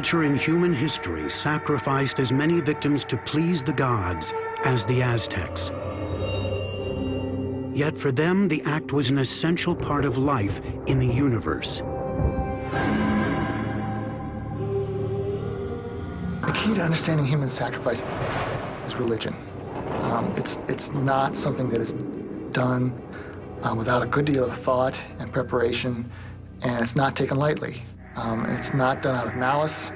culture in human history sacrificed as many victims to please the gods as the Aztecs. Yet for them, the act was an essential part of life in the universe. The key to understanding human sacrifice is religion. It's not something that is done without a good deal of thought and preparation, and it's not taken lightly. It's not done out of malice.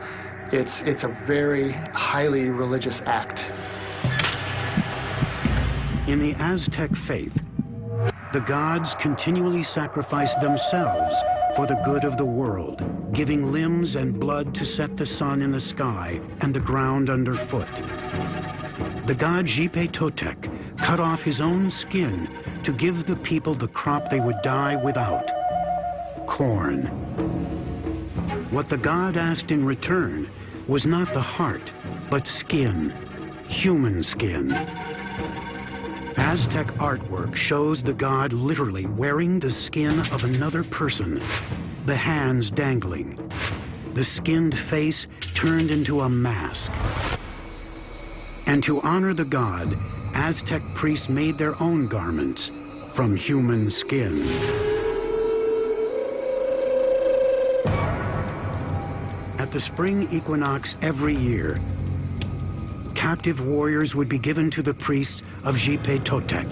It's a very highly religious act. In the Aztec faith, the gods continually sacrificed themselves for the good of the world, giving limbs and blood to set the sun in the sky and the ground underfoot. The god Totec cut off his own skin to give the people the crop they would die without: corn. What the god asked in return was not the heart, but skin, human skin. Aztec artwork shows the god literally wearing the skin of another person, the hands dangling, the skinned face turned into a mask. And to honor the god, Aztec priests made their own garments from human skin. At the spring equinox every year, captive warriors would be given to the priests of Totec.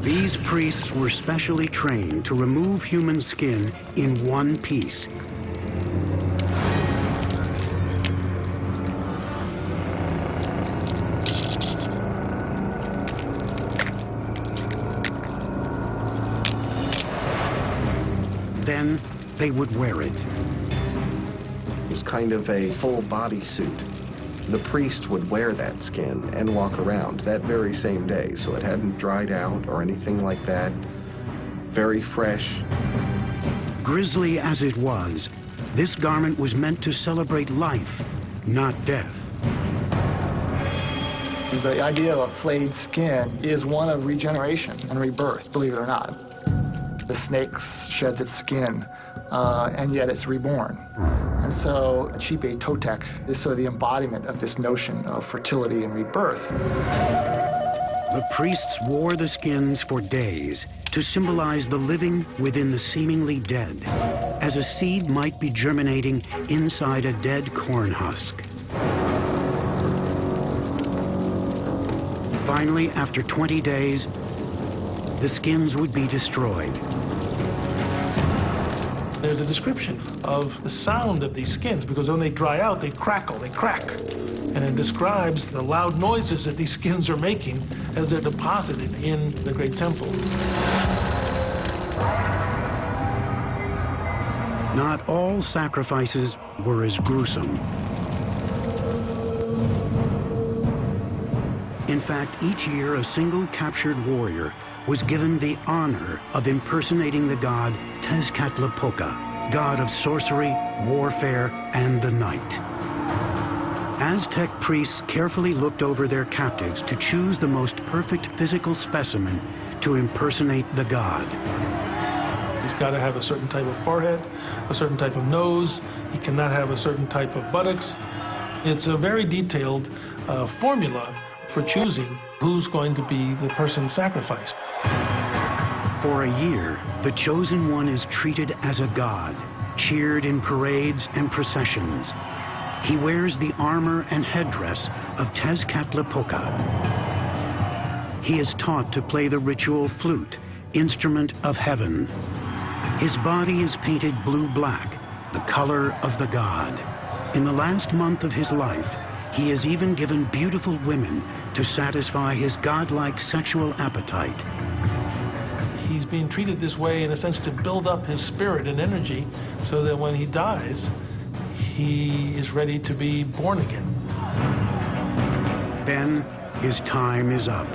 These priests were specially trained to remove human skin in one piece. Then they would wear it. It was kind of a full body suit. The priest would wear that skin and walk around that very same day, so it hadn't dried out or anything like that. Very fresh. Grisly as it was, this garment was meant to celebrate life, not death. The idea of a flayed skin is one of regeneration and rebirth, believe it or not. The snake sheds its skin, and yet it's reborn. And so Totec is sort of the embodiment of this notion of fertility and rebirth. The priests wore the skins for days to symbolize the living within the seemingly dead, as a seed might be germinating inside a dead corn husk. Finally, after 20 days, the skins would be destroyed. There's a description of the sound of these skins, because when they dry out, they crackle, they crack. And it describes the loud noises that these skins are making as they're deposited in the great temple. Not all sacrifices were as gruesome. In fact, each year a single captured warrior was given the honor of impersonating the god Tezcatlipoca, god of sorcery, warfare, and the night. Aztec priests carefully looked over their captives to choose the most perfect physical specimen to impersonate the god. He's got to have a certain type of forehead, a certain type of nose. He cannot have a certain type of buttocks. It's a very detailed formula for choosing who's going to be the person sacrificed. For a year, the chosen one is treated as a god, cheered in parades and processions. He wears the armor and headdress of Tezcatlipoca. He is taught to play the ritual flute, instrument of heaven. His body is painted blue-black, the color of the god. In the last month of his life, he is even given beautiful women to satisfy his godlike sexual appetite. He's being treated this way in a sense to build up his spirit and energy so that when he dies, he is ready to be born again. Then his time is up.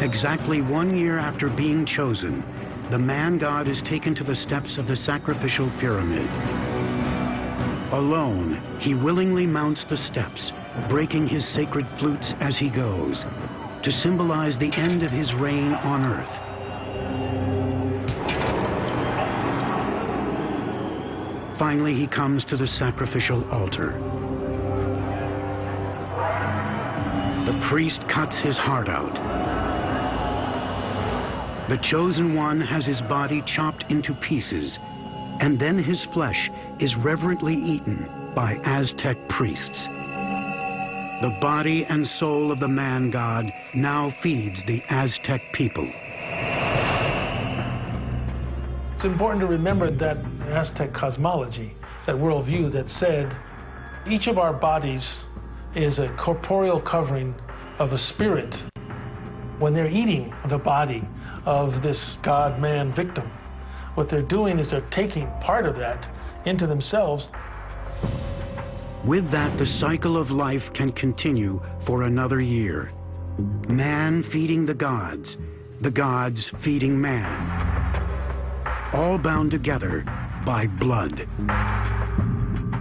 Exactly 1 year after being chosen, the man-god is taken to the steps of the sacrificial pyramid. Alone, he willingly mounts the steps, breaking his sacred flutes as he goes, to symbolize the end of his reign on earth. Finally, he comes to the sacrificial altar. The priest cuts his heart out. The chosen one has his body chopped into pieces, and then his flesh is reverently eaten by Aztec priests. The body and soul of the man-god now feeds the Aztec people. It's important to remember that Aztec cosmology, that worldview that said each of our bodies is a corporeal covering of a spirit. When they're eating the body of this god-man victim, what they're doing is they're taking part of that into themselves. With that, the cycle of life can continue for another year. Man feeding the gods feeding man. All bound together by blood.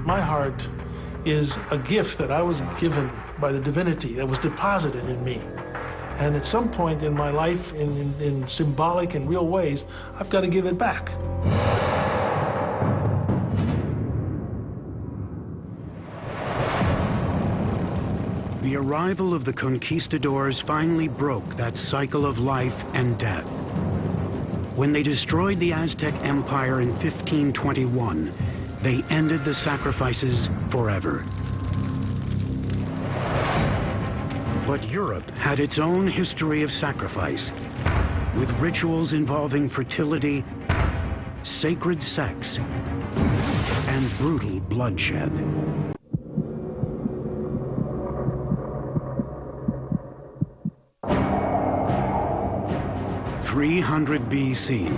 My heart is a gift that I was given by the divinity that was deposited in me. And at some point in my life, in symbolic and real ways, I've got to give it back. The arrival of the conquistadors finally broke that cycle of life and death. When they destroyed the Aztec Empire in 1521, they ended the sacrifices forever. But Europe had its own history of sacrifice, with rituals involving fertility, sacred sex, and brutal bloodshed. 300 BC.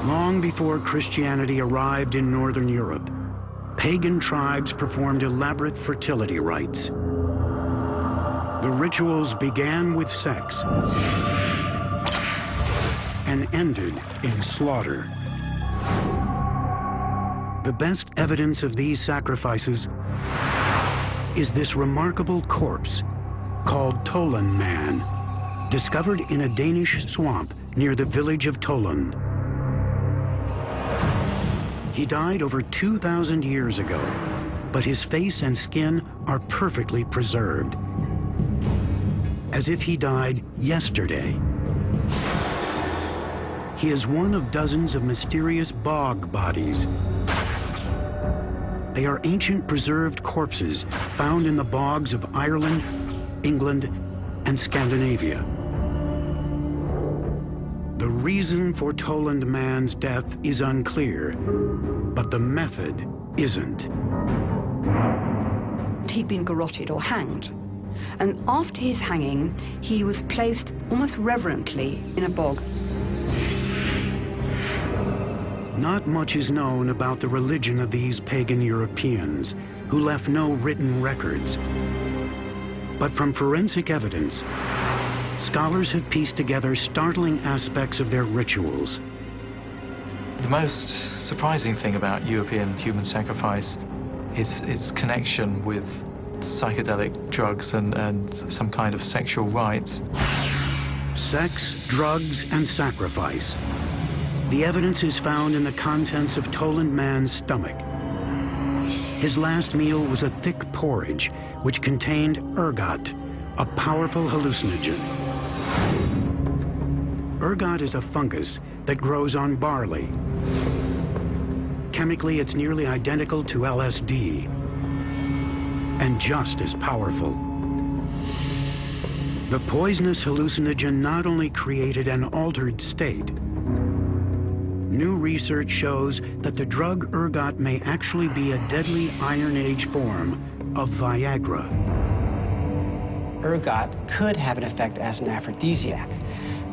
Long before Christianity arrived in Northern Europe, pagan tribes performed elaborate fertility rites. The rituals began with sex and ended in slaughter. The best evidence of these sacrifices is this remarkable corpse called Toland Man, discovered in a Danish swamp near the village of Toland. He died over 2,000 years ago, but his face and skin are perfectly preserved, as if he died yesterday. He is one of dozens of mysterious bog bodies. They are ancient preserved corpses found in the bogs of Ireland, England, and Scandinavia. The reason for Toland Man's death is unclear, but the method isn't. He'd been garroted or hanged, and after his hanging, he was placed almost reverently in a bog. Not much is known about the religion of these pagan Europeans, who left no written records. But from forensic evidence, scholars have pieced together startling aspects of their rituals. The most surprising thing about European human sacrifice is its connection with psychedelic drugs and some kind of sexual rites. Sex, drugs, and sacrifice. The evidence is found in the contents of Toland Man's stomach. His last meal was a thick porridge which contained ergot, a powerful hallucinogen. Ergot is a fungus that grows on barley. Chemically, it's nearly identical to LSD, and just as powerful. The poisonous hallucinogen not only created an altered state. New research shows that the drug ergot may actually be a deadly Iron Age form of Viagra. Ergot could have an effect as an aphrodisiac.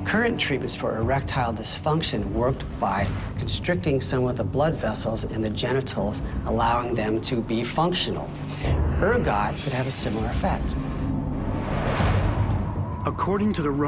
Current treatments for erectile dysfunction worked by constricting some of the blood vessels in the genitals, allowing them to be functional. Ergot could have a similar effect. According to the